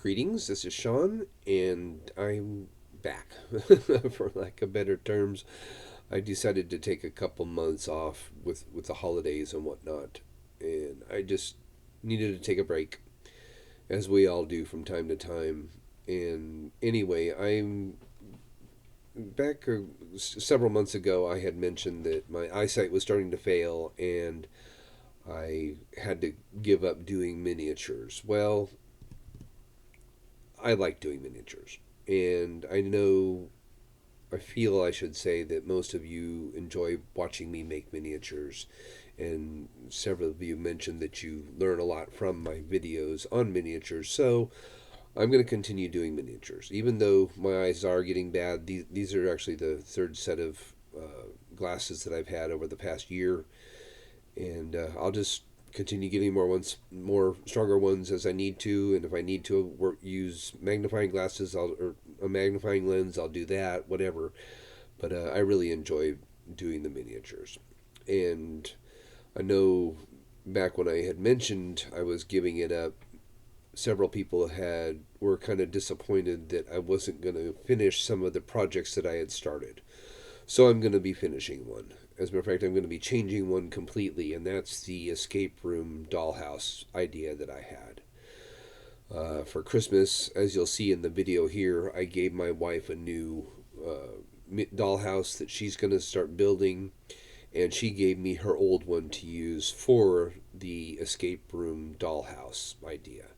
Greetings, this is Sean, and I'm back. For lack of better terms, I decided to take a couple months off with the holidays and whatnot, and I just needed to take a break, as we all do from time to time. And anyway, I'm back several months ago. I had mentioned that my eyesight was starting to fail, and I had to give up doing miniatures. Well, I like doing miniatures. And I feel I should say that most of you enjoy watching me make miniatures. And several of you mentioned that you learn a lot from my videos on miniatures. So I'm going to continue doing miniatures. Even though my eyes are getting bad, these are actually the third set of glasses that I've had over the past year. And I'll just continue getting more stronger ones as I need to, and if I need to use magnifying glasses, or a magnifying lens, I'll do that, whatever. But I really enjoy doing the miniatures, and I know back when I had mentioned I was giving it up, several people were kind of disappointed that I wasn't going to finish some of the projects that I had started. So I'm going to be finishing one. As a matter of fact, I'm going to be changing one completely, and that's the escape room dollhouse idea that I had. For Christmas, as you'll see in the video here, I gave my wife a new dollhouse that she's going to start building, and she gave me her old one to use for the escape room dollhouse idea.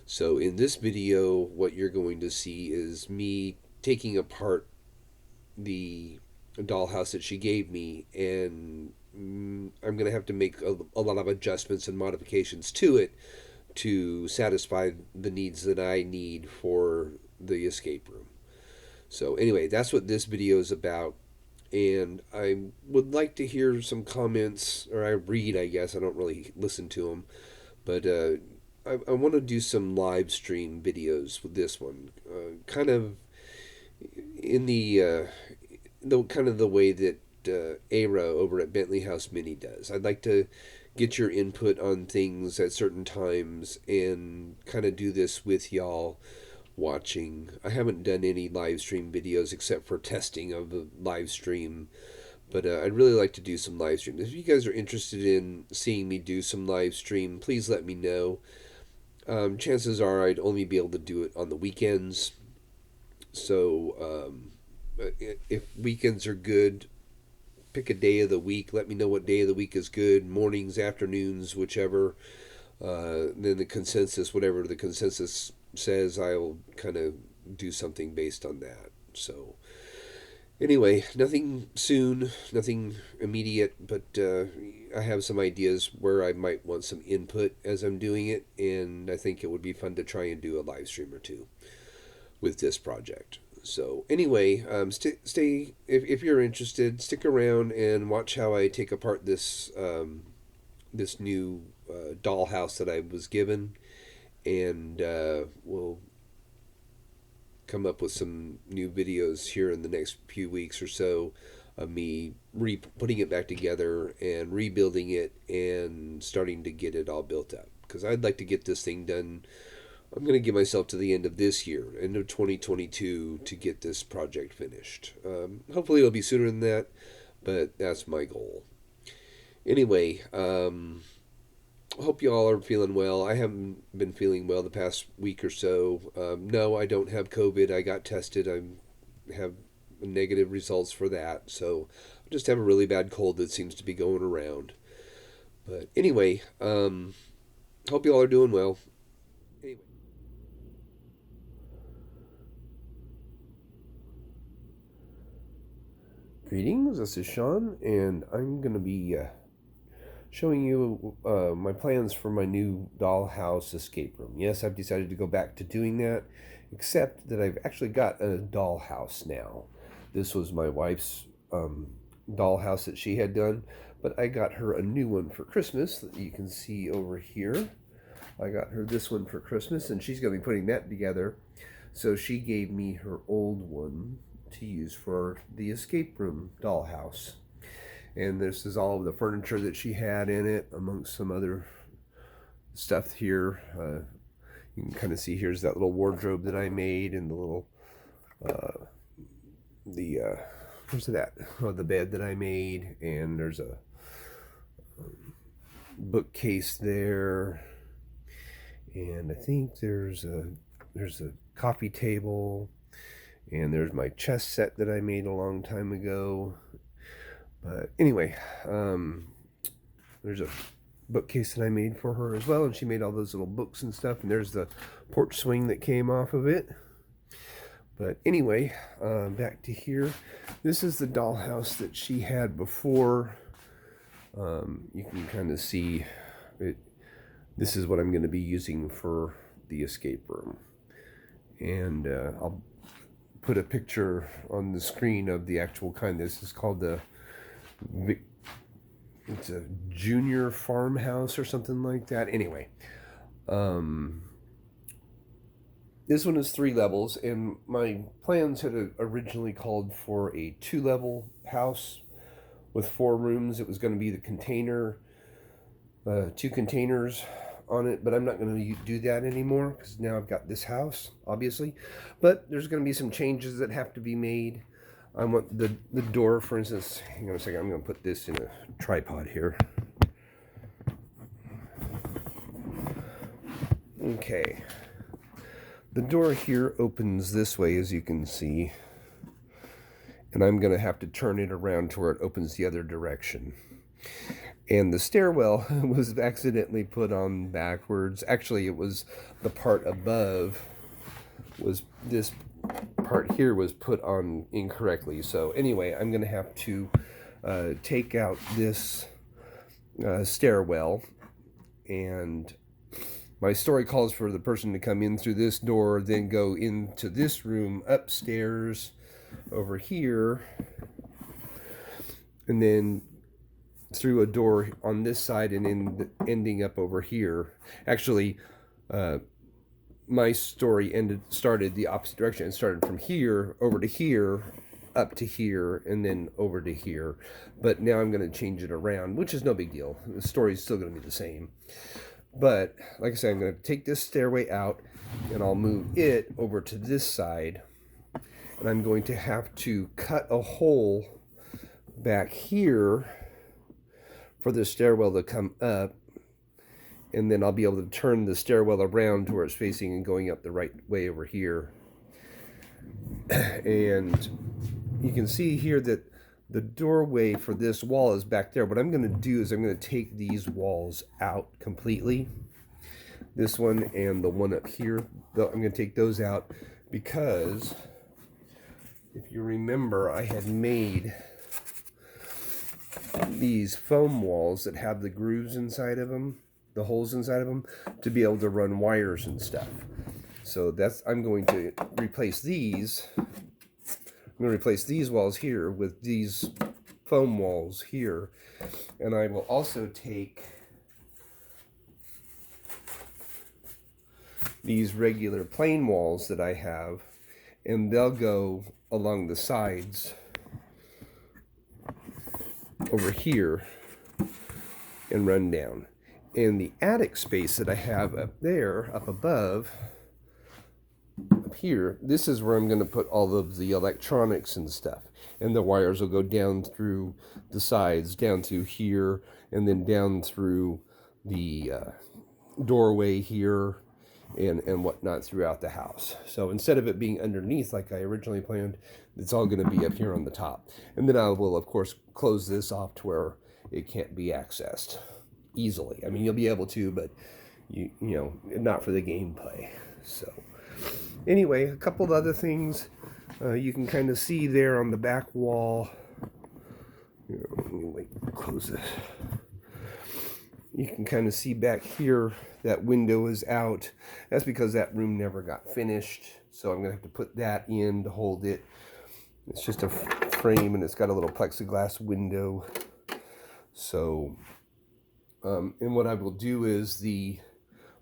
So in this video, what you're going to see is me taking apart the dollhouse that she gave me, and I'm going to have to make a lot of adjustments and modifications to it to satisfy the needs that I need for the escape room. So anyway, that's what this video is about, and I would like to hear some comments, or I read, I guess. I don't really listen to them, but I want to do some live stream videos with this one, kind of in the kind of the way that Ara over at Bentley House Mini does. I'd like to get your input on things at certain times and kind of do this with y'all watching. I haven't done any live stream videos except for testing of the live stream, but I'd really like to do some live streams. If you guys are interested in seeing me do some live stream, please let me know. Chances are I'd only be able to do it on the weekends. So if weekends are good, pick a day of the week. Let me know what day of the week is good. Mornings, afternoons, whichever. Then the consensus, whatever the consensus says, I'll kind of do something based on that. So anyway, nothing soon, nothing immediate, but I have some ideas where I might want some input as I'm doing it, and I think it would be fun to try and do a live stream or two with this project. So anyway, stay if you're interested, stick around and watch how I take apart this new dollhouse that I was given, and we'll come up with some new videos here in the next few weeks or so of me putting it back together and rebuilding it and starting to get it all built up, because I'd like to get this thing done. I'm going to give myself to the end of this year, end of 2022, to get this project finished. Hopefully it'll be sooner than that, but that's my goal. Anyway, hope you all are feeling well. I haven't been feeling well the past week or so. No, I don't have COVID. I got tested. I have negative results for that. So I just have a really bad cold that seems to be going around. But anyway, hope you all are doing well. Anyway. Greetings, this is Sean, and I'm going to be showing you my plans for my new Dollhouse Escape Room. Yes, I've decided to go back to doing that, except that I've actually got a dollhouse now. This was my wife's dollhouse that she had done, but I got her a new one for Christmas that you can see over here. I got her this one for Christmas, and she's going to be putting that together. So she gave me her old one to use for the escape room dollhouse. And this is all of the furniture that she had in it, amongst some other stuff here. You can kind of see here's that little wardrobe that I made, and the little where's it at? Oh, the bed that I made, and there's a bookcase there, and I think there's a coffee table, and there's my chess set that I made a long time ago. But anyway, there's a bookcase that I made for her as well, and she made all those little books and stuff, and there's the porch swing that came off of it. But anyway, back to here. This is the dollhouse that she had before. You can kind of see it. This is what I'm going to be using for the escape room, and I'll put a picture on the screen of the actual kind. This is called it's a junior farmhouse or something like that. Anyway, this one is 3 levels, and my plans had originally called for a 2-level house with 4 rooms. It was going to be the container, 2 containers on it, but I'm not going to do that anymore because now I've got this house, obviously. But there's going to be some changes that have to be made. I want the door, for instance. Hang on a second. I'm going to put this in a tripod here. Okay. The door here opens this way, as you can see. And I'm going to have to turn it around to where it opens the other direction. And the stairwell was accidentally put on backwards. Actually, it was the part above, was this part here was put on incorrectly. So anyway, I'm going to have to take out this stairwell, and my story calls for the person to come in through this door, then go into this room upstairs over here, and then through a door on this side, and ending up over here. Actually, my story started the opposite direction. It started from here over to here, up to here, and then over to here. But now I'm going to change it around, which is no big deal. The story is still going to be the same. But like I said, I'm going to take this stairway out, and I'll move it over to this side. And I'm going to have to cut a hole back here for the stairwell to come up, and then I'll be able to turn the stairwell around to where it's facing and going up the right way over here. And you can see here that the doorway for this wall is back there. What I'm going to do is I'm going to take these walls out completely. This one and the one up here, I'm going to take those out because if you remember, I had made these foam walls that have the grooves inside of them, the holes inside of them, to be able to run wires and stuff. So I'm going to replace these. I'm going to replace these walls here with these foam walls here. And I will also take these regular plain walls that I have, and they'll go along the sides over here and run down. And the attic space that I have up there, up above, up here, this is where I'm going to put all of the electronics and stuff. And the wires will go down through the sides, down to here, and then down through the doorway here, and whatnot throughout the house. So instead of it being underneath like I originally planned, it's all going to be up here on the top. And then I will, of course, close this off to where it can't be accessed easily. I mean, you'll be able to, but you know, not for the gameplay. So anyway, a couple of other things you can kind of see there on the back wall. Let me close this. You can kind of see back here that window is out. That's because that room never got finished. So I'm going to have to put that in to hold it. It's just a frame, and it's got a little plexiglass window. So, and what I will do is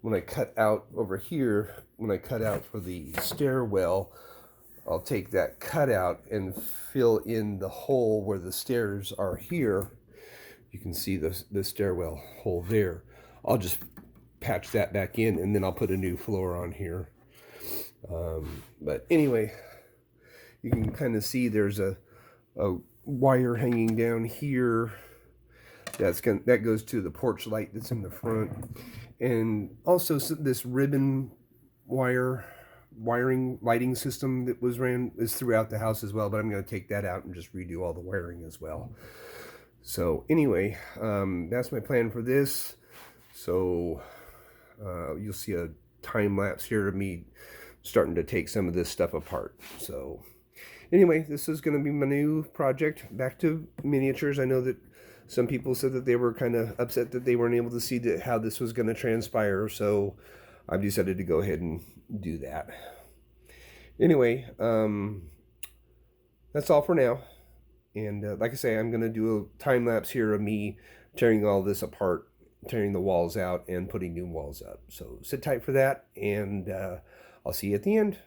when I cut out over here, when I cut out for the stairwell, I'll take that cutout and fill in the hole where the stairs are here. You can see the stairwell hole there. I'll just patch that back in, and then I'll put a new floor on here. But anyway, you can kind of see there's a wire hanging down here. That goes to the porch light that's in the front, and also this ribbon wiring lighting system that is throughout the house as well. But I'm going to take that out and just redo all the wiring as well. So anyway, that's my plan for this. So you'll see a time lapse here of me starting to take some of this stuff apart. So anyway, this is going to be my new project, back to miniatures. I know that some people said that they were kind of upset that they weren't able to see how this was going to transpire, so I've decided to go ahead and do that. Anyway, that's all for now. And like I say, I'm going to do a time lapse here of me tearing all this apart, tearing the walls out, and putting new walls up. So sit tight for that, and I'll see you at the end.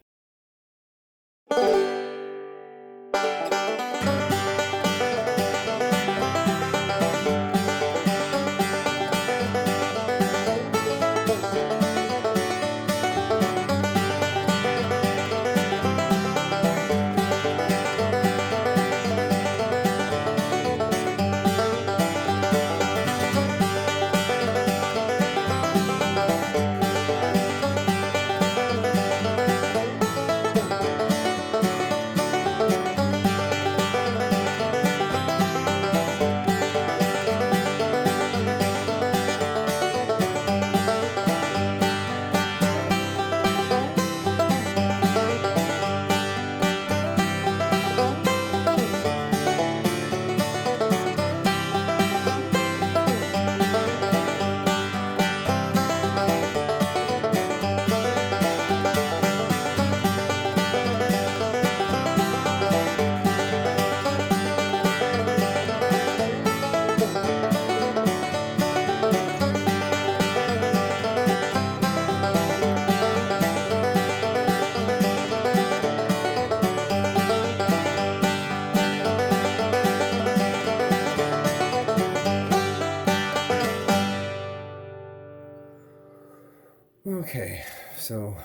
Okay, so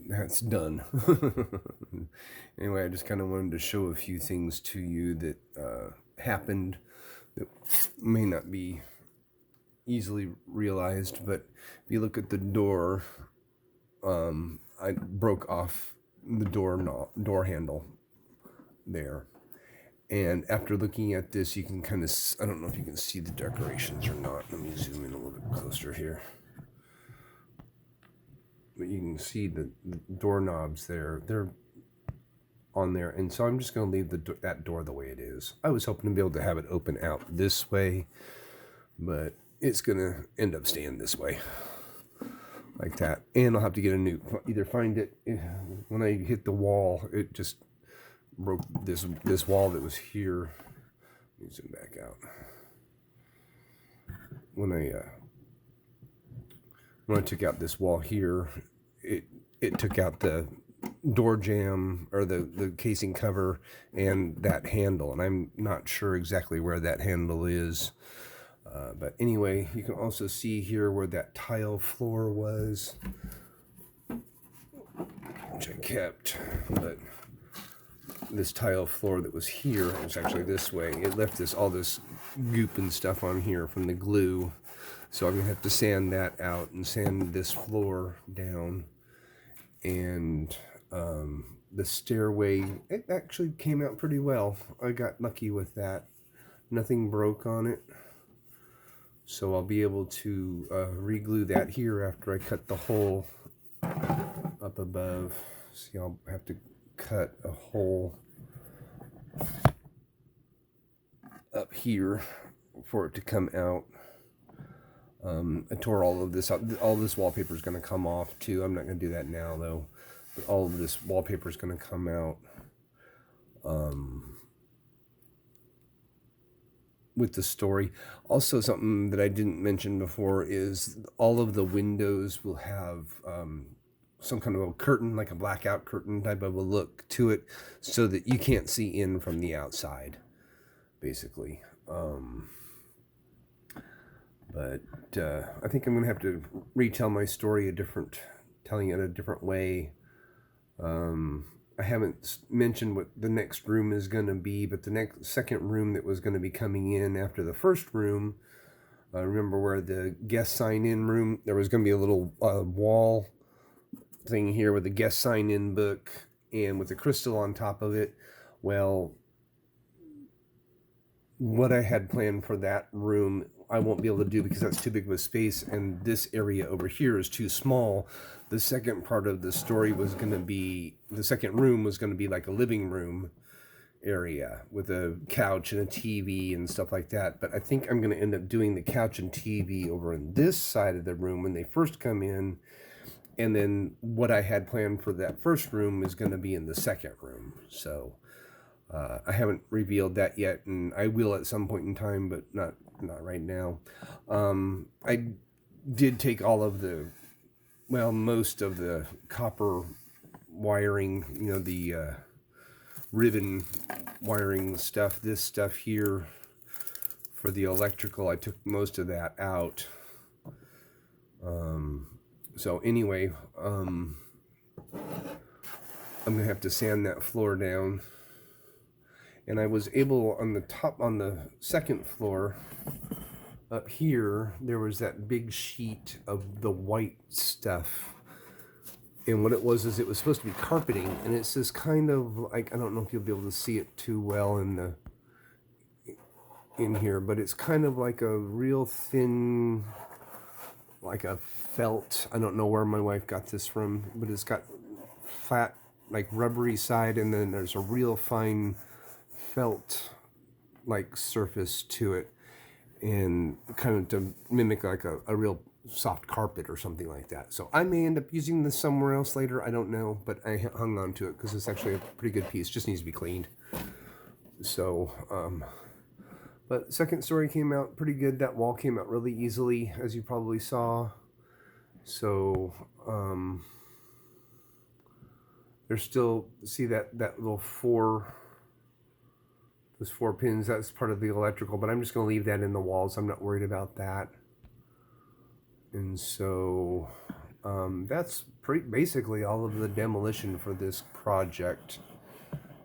that's done. Anyway, I just kind of wanted to show a few things to you that happened that may not be easily realized, but if you look at the door, I broke off the door handle there. And after looking at this, you can kind of, I don't know if you can see the decorations or not. Let me zoom in a little bit closer here. But you can see the doorknobs there. They're on there. And so I'm just going to leave that door the way it is. I was hoping to be able to have it open out this way, but it's going to end up staying this way. Like that. And I'll have to get either find it, when I hit the wall, it just broke this wall that was here. Let me zoom back out. When I took out this wall here, it took out the door jamb, or the casing cover, and that handle, and I'm not sure exactly where that handle is. But anyway, you can also see here where that tile floor was, which I kept, but this tile floor that was here was actually this way. It left all this goop and stuff on here from the glue, so I'm gonna have to sand that out and sand this floor down. And the stairway, it actually came out pretty well. I got lucky with that. Nothing broke on it, so I'll be able to re-glue that here after I cut the hole up above. See, I'll have to cut a hole up here for it to come out. I tore all of this out. All this wallpaper is going to come off too. I'm not going to do that now though. But all of this wallpaper is going to come out with the story. Also, something that I didn't mention before is all of the windows will have some kind of a curtain, like a blackout curtain type of a look to it, so that you can't see in from the outside, basically. But I think I'm going to have to retell my story telling it a different way. I haven't mentioned what the next room is going to be, but the second room that was going to be coming in after the first room, remember where the guest sign-in room, there was going to be a little wall thing here with the guest sign-in book and with the crystal on top of it. Well, what I had planned for that room, I won't be able to do because that's too big of a space, and this area over here is too small. The second part of the story was going to be, the second room was going to be like a living room area with a couch and a TV and stuff like that. But I think I'm going to end up doing the couch and TV over in this side of the room when they first come in. And then what I had planned for that first room is going to be in the second room. So I haven't revealed that yet, and I will at some point in time, but not right now. I did take all of most of the copper wiring, the ribbon wiring stuff, this stuff here for the electrical. I took most of that out. So anyway, I'm going to have to sand that floor down. And I was able, on the second floor, up here, there was that big sheet of the white stuff. And what it was is it was supposed to be carpeting. And it's this kind of, like, I don't know if you'll be able to see it too well in here, but it's kind of like a real thin, like a felt. I don't know where my wife got this from, but it's got flat, like rubbery side, and then there's a real fine felt like surface to it, and kind of to mimic like a real soft carpet or something like that. So I may end up using this somewhere else later, I don't know, but I hung on to it because it's actually a pretty good piece, just needs to be cleaned. So but second story came out pretty good. That wall came out really easily, as you probably saw. So there's still, see that little those 4 pins, that's part of the electrical, but I'm just going to leave that in the walls. I'm not worried about that. And so that's basically all of the demolition for this project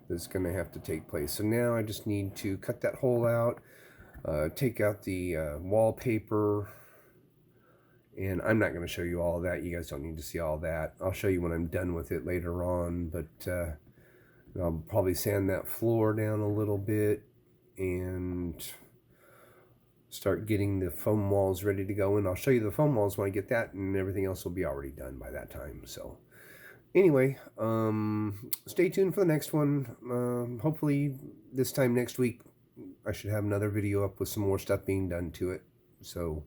that's going to have to take place. So now I just need to cut that hole out, take out the wallpaper, and I'm not going to show you all of that. You guys don't need to see all that. I'll show you when I'm done with it later on, but I'll probably sand that floor down a little bit and start getting the foam walls ready to go. And I'll show you the foam walls when I get that, and everything else will be already done by that time. So anyway, stay tuned for the next one. Hopefully this time next week, I should have another video up with some more stuff being done to it. So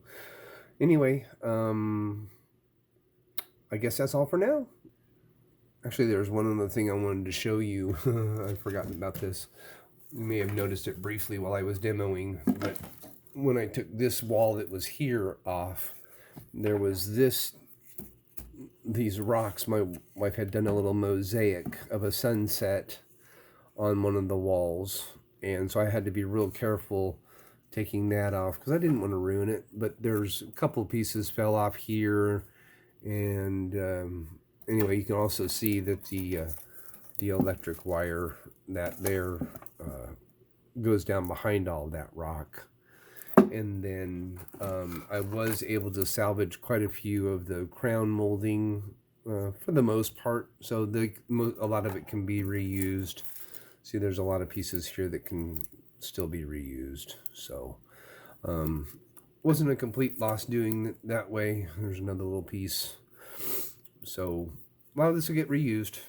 anyway, I guess that's all for now. Actually, there's one other thing I wanted to show you. I've forgotten about this. You may have noticed it briefly while I was demoing, but when I took this wall that was here off, there was these rocks. My wife had done a little mosaic of a sunset on one of the walls, and so I had to be real careful taking that off because I didn't want to ruin it. But there's a couple pieces fell off here, and anyway, you can also see that the electric wire that there goes down behind all that rock. And then I was able to salvage quite a few of the crown molding for the most part. So a lot of it can be reused. See, there's a lot of pieces here that can still be reused. So wasn't a complete loss doing it that way. There's another little piece. So a lot of this will get reused.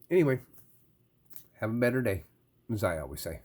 Anyway, have a better day, as I always say.